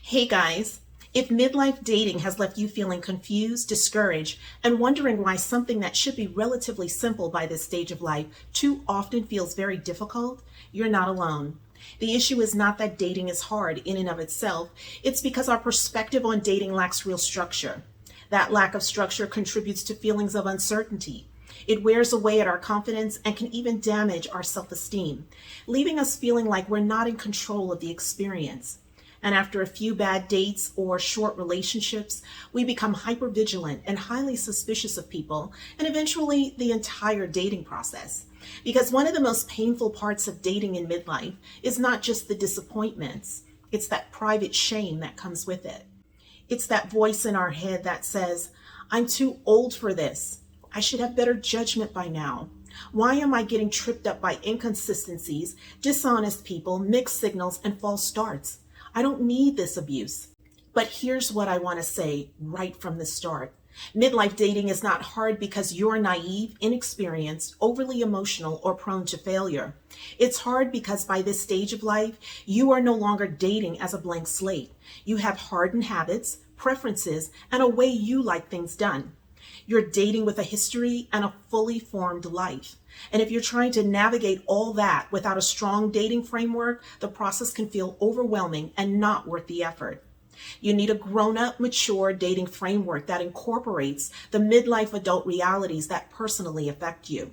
Hey guys, if midlife dating has left you feeling confused, discouraged, and wondering why something that should be relatively simple by this stage of life too often feels very difficult, you're not alone. The issue is not that dating is hard in and of itself, it's because our perspective on dating lacks real structure. That lack of structure contributes to feelings of uncertainty. It wears away at our confidence and can even damage our self-esteem, leaving us feeling like we're not in control of the experience. And after a few bad dates or short relationships, we become hypervigilant and highly suspicious of people and eventually the entire dating process. Because one of the most painful parts of dating in midlife is not just the disappointments, it's that private shame that comes with it. It's that voice in our head that says, I'm too old for this. I should have better judgment by now. Why am I getting tripped up by inconsistencies, dishonest people, mixed signals, and false starts? I don't need this abuse. But here's what I want to say right from the start. Midlife dating is not hard because you're naive, inexperienced, overly emotional, or prone to failure. It's hard because by this stage of life, you are no longer dating as a blank slate. You have hardened habits, preferences, and a way you like things done. You're dating with a history and a fully formed life. And if you're trying to navigate all that without a strong dating framework, the process can feel overwhelming and not worth the effort. You need a grown-up, mature dating framework that incorporates the midlife adult realities that personally affect you.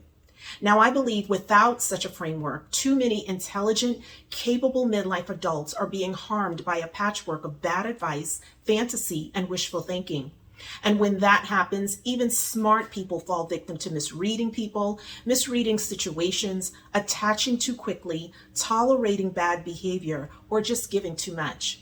Now, I believe without such a framework, too many intelligent, capable midlife adults are being harmed by a patchwork of bad advice, fantasy, and wishful thinking. And when that happens, even smart people fall victim to misreading people, misreading situations, attaching too quickly, tolerating bad behavior, or just giving too much.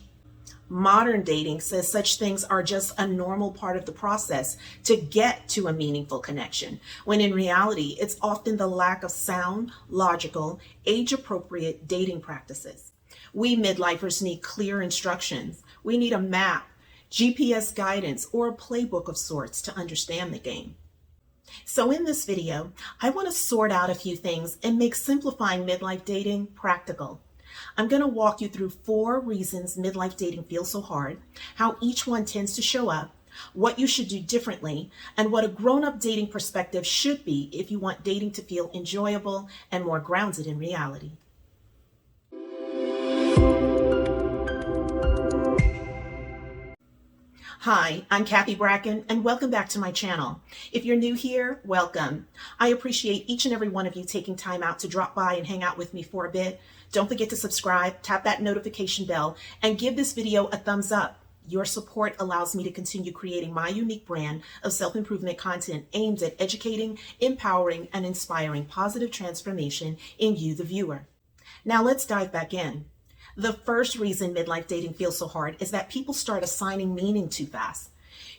Modern dating says such things are just a normal part of the process to get to a meaningful connection, when in reality, it's often the lack of sound, logical, age-appropriate dating practices. We midlifers need clear instructions. We need a map, GPS guidance, or a playbook of sorts to understand the game. So in this video, I want to sort out a few things and make simplifying midlife dating practical. I'm going to walk you through 4 reasons midlife dating feels so hard, how each one tends to show up, what you should do differently, and what a grown-up dating perspective should be if you want dating to feel enjoyable and more grounded in reality. Hi, I'm Cathy Bracken, and welcome back to my channel. If you're new here, welcome. I appreciate each and every one of you taking time out to drop by and hang out with me for a bit. Don't forget to subscribe, tap that notification bell, and give this video a thumbs up. Your support allows me to continue creating my unique brand of self-improvement content aimed at educating, empowering, and inspiring positive transformation in you, the viewer. Now let's dive back in. The first reason midlife dating feels so hard is that people start assigning meaning too fast.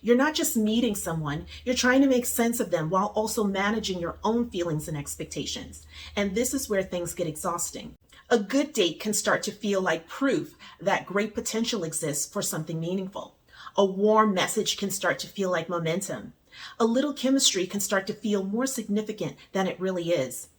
You're not just meeting someone, you're trying to make sense of them while also managing your own feelings and expectations. And this is where things get exhausting. A good date can start to feel like proof that great potential exists for something meaningful. A warm message can start to feel like momentum. A little chemistry can start to feel more significant than it really is.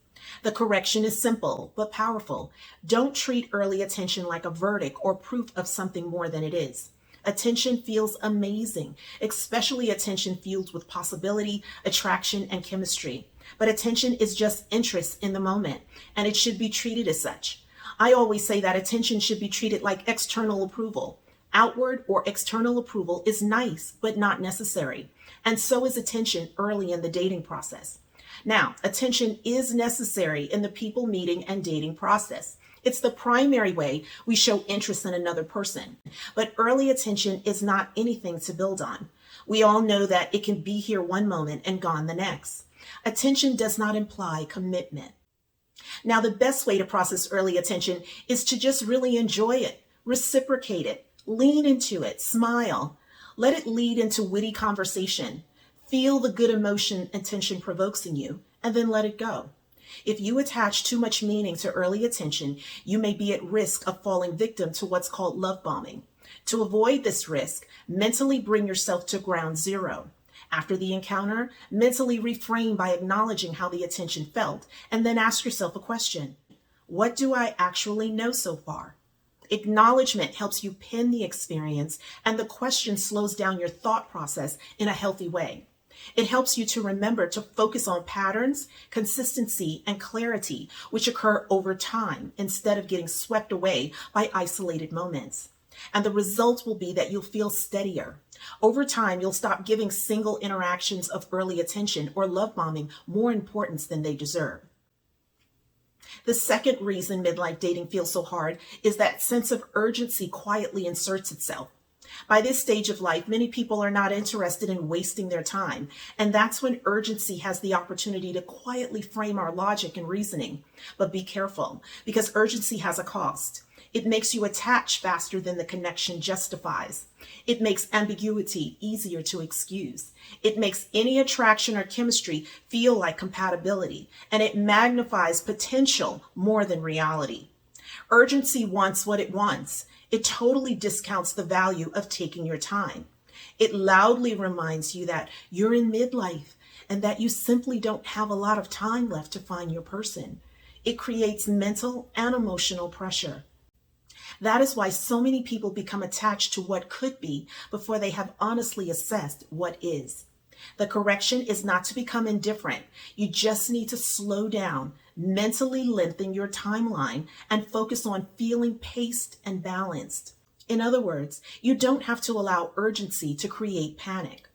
The correction is simple but powerful. Don't treat early attention like a verdict or proof of something more than it is. Attention feels amazing, especially attention fueled with possibility, attraction, and chemistry. But attention is just interest in the moment, and it should be treated as such. I always say that attention should be treated like external approval. Outward or external approval is nice, but not necessary. And so is attention early in the dating process. Now, attention is necessary in the people meeting and dating process. It's the primary way we show interest in another person. But early attention is not anything to build on. We all know that it can be here one moment and gone the next. Attention does not imply commitment. Now, the best way to process early attention is to just really enjoy it, reciprocate it, lean into it, smile. Let it lead into witty conversation. Feel the good emotion attention provokes in you, and then let it go. If you attach too much meaning to early attention, you may be at risk of falling victim to what's called love bombing. To avoid this risk, mentally bring yourself to ground zero. After the encounter, mentally reframe by acknowledging how the attention felt, and then ask yourself a question. What do I actually know so far? Acknowledgement helps you pin the experience, and the question slows down your thought process in a healthy way. It helps you to remember to focus on patterns, consistency, and clarity, which occur over time instead of getting swept away by isolated moments. And the result will be that you'll feel steadier. Over time, you'll stop giving single interactions of early attention or love bombing more importance than they deserve. The second reason midlife dating feels so hard is that sense of urgency quietly inserts itself. By this stage of life, many people are not interested in wasting their time, and that's when urgency has the opportunity to quietly frame our logic and reasoning. But be careful, because urgency has a cost. It makes you attach faster than the connection justifies. It makes ambiguity easier to excuse. It makes any attraction or chemistry feel like compatibility, and it magnifies potential more than reality. Urgency wants what it wants. It totally discounts the value of taking your time. It loudly reminds you that you're in midlife and that you simply don't have a lot of time left to find your person. It creates mental and emotional pressure. That is why so many people become attached to what could be before they have honestly assessed what is. The correction is not to become indifferent. You just need to slow down, mentally lengthen your timeline, and focus on feeling paced and balanced. In other words, you don't have to allow urgency to create panic.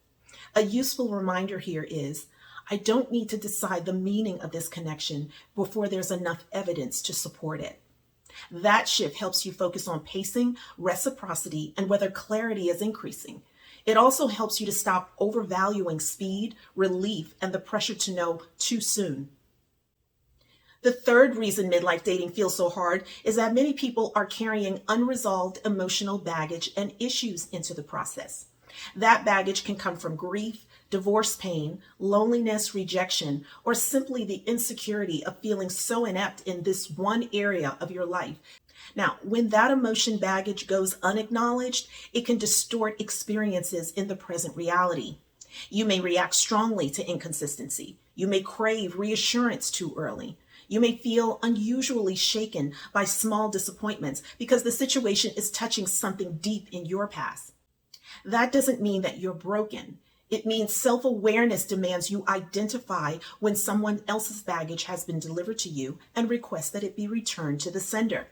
A useful reminder here is, I don't need to decide the meaning of this connection before there's enough evidence to support it. That shift helps you focus on pacing, reciprocity, and whether clarity is increasing. It also helps you to stop overvaluing speed, relief, and the pressure to know too soon. The third reason midlife dating feels so hard is that many people are carrying unresolved emotional baggage and issues into the process. That baggage can come from grief, divorce pain, loneliness, rejection, or simply the insecurity of feeling so inept in this one area of your life. Now, when that emotion baggage goes unacknowledged, it can distort experiences in the present reality. You may react strongly to inconsistency. You may crave reassurance too early. You may feel unusually shaken by small disappointments because the situation is touching something deep in your past. That doesn't mean that you're broken. It means self-awareness demands you identify when someone else's baggage has been delivered to you and request that it be returned to the sender.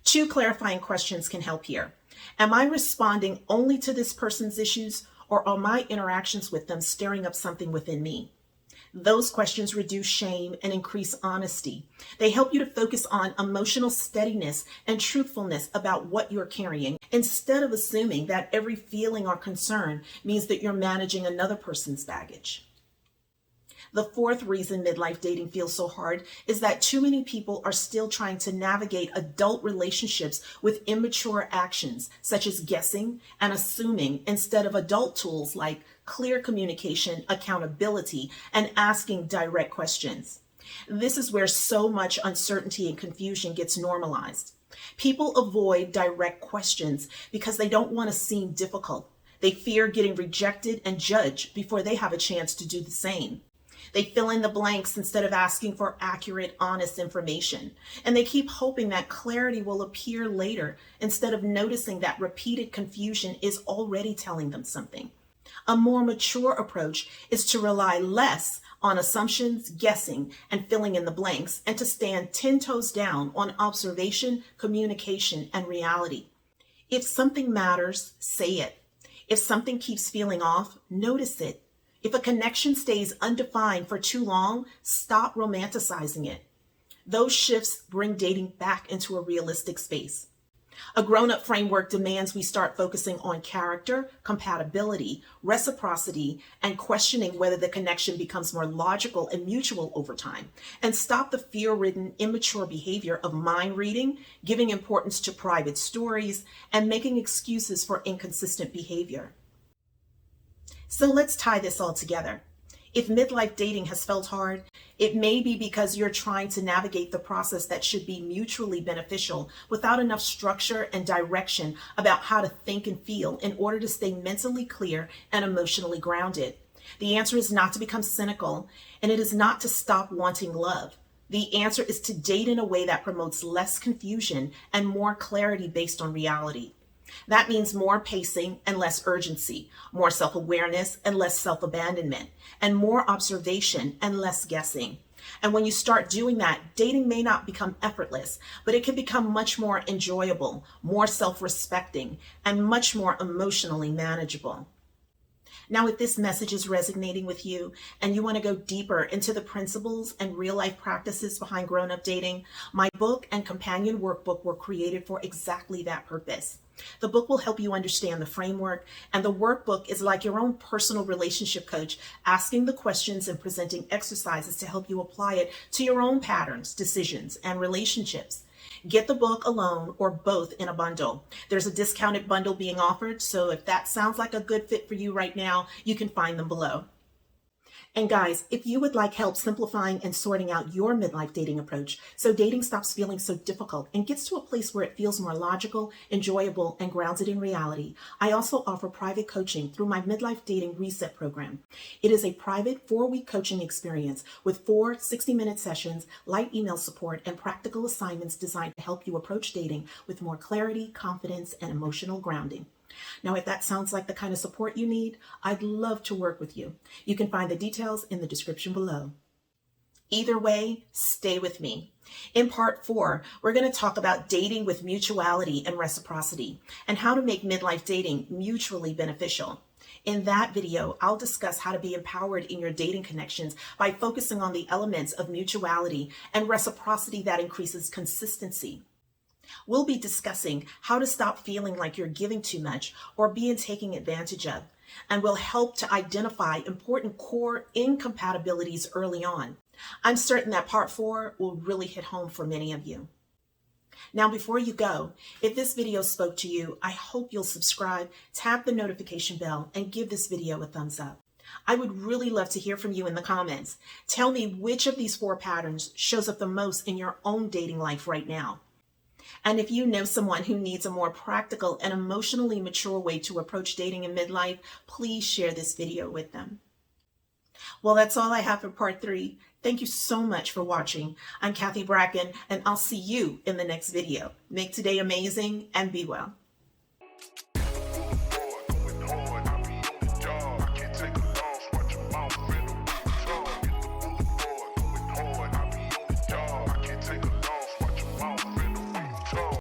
2 clarifying questions can help here. Am I responding only to this person's issues, or are my interactions with them stirring up something within me? Those questions reduce shame and increase honesty. They help you to focus on emotional steadiness and truthfulness about what you're carrying, instead of assuming that every feeling or concern means that you're managing another person's baggage. The fourth reason midlife dating feels so hard is that too many people are still trying to navigate adult relationships with immature actions, such as guessing and assuming, instead of adult tools like clear communication, accountability, and asking direct questions. This is where so much uncertainty and confusion gets normalized. People avoid direct questions because they don't want to seem difficult. They fear getting rejected and judged before they have a chance to do the same. They fill in the blanks instead of asking for accurate, honest information. And they keep hoping that clarity will appear later instead of noticing that repeated confusion is already telling them something. A more mature approach is to rely less on assumptions, guessing, and filling in the blanks, and to stand 10 toes down on observation, communication, and reality. If something matters, say it. If something keeps feeling off, notice it. If a connection stays undefined for too long, stop romanticizing it. Those shifts bring dating back into a realistic space. A grown-up framework demands we start focusing on character, compatibility, reciprocity, and questioning whether the connection becomes more logical and mutual over time, and stop the fear-ridden, immature behavior of mind reading, giving importance to private stories, and making excuses for inconsistent behavior. So let's tie this all together. If midlife dating has felt hard, it may be because you're trying to navigate the process that should be mutually beneficial without enough structure and direction about how to think and feel in order to stay mentally clear and emotionally grounded. The answer is not to become cynical, and it is not to stop wanting love. The answer is to date in a way that promotes less confusion and more clarity based on reality. That means more pacing and less urgency, more self-awareness and less self-abandonment, and more observation and less guessing. And when you start doing that, dating may not become effortless, but it can become much more enjoyable, more self-respecting, and much more emotionally manageable. Now, if this message is resonating with you and you want to go deeper into the principles and real life practices behind grown-up dating, my book and companion workbook were created for exactly that purpose. The book will help you understand the framework, and the workbook is like your own personal relationship coach, asking the questions and presenting exercises to help you apply it to your own patterns, decisions, and relationships. Get the book alone or both in a bundle. There's a discounted bundle being offered, so if that sounds like a good fit for you right now, you can find them below. And guys, if you would like help simplifying and sorting out your midlife dating approach so dating stops feeling so difficult and gets to a place where it feels more logical, enjoyable, and grounded in reality, I also offer private coaching through my Midlife Dating Reset program. It is a private 4-week coaching experience with 4 60-minute sessions, light email support, and practical assignments designed to help you approach dating with more clarity, confidence, and emotional grounding. Now, if that sounds like the kind of support you need, I'd love to work with you. You can find the details in the description below. Either way, stay with me. In part 4, we're going to talk about dating with mutuality and reciprocity and how to make midlife dating mutually beneficial. In that video, I'll discuss how to be empowered in your dating connections by focusing on the elements of mutuality and reciprocity that increases consistency. We'll be discussing how to stop feeling like you're giving too much or being taken advantage of, and we'll help to identify important core incompatibilities early on. I'm certain that part 4 will really hit home for many of you. Now, before you go, if this video spoke to you, I hope you'll subscribe, tap the notification bell, and give this video a thumbs up. I would really love to hear from you in the comments. Tell me which of these 4 patterns shows up the most in your own dating life right now. And if you know someone who needs a more practical and emotionally mature way to approach dating in midlife, please share this video with them. Well, that's all I have for part 3. Thank you so much for watching. I'm Cathy Bracken, and I'll see you in the next video. Make today amazing and be well.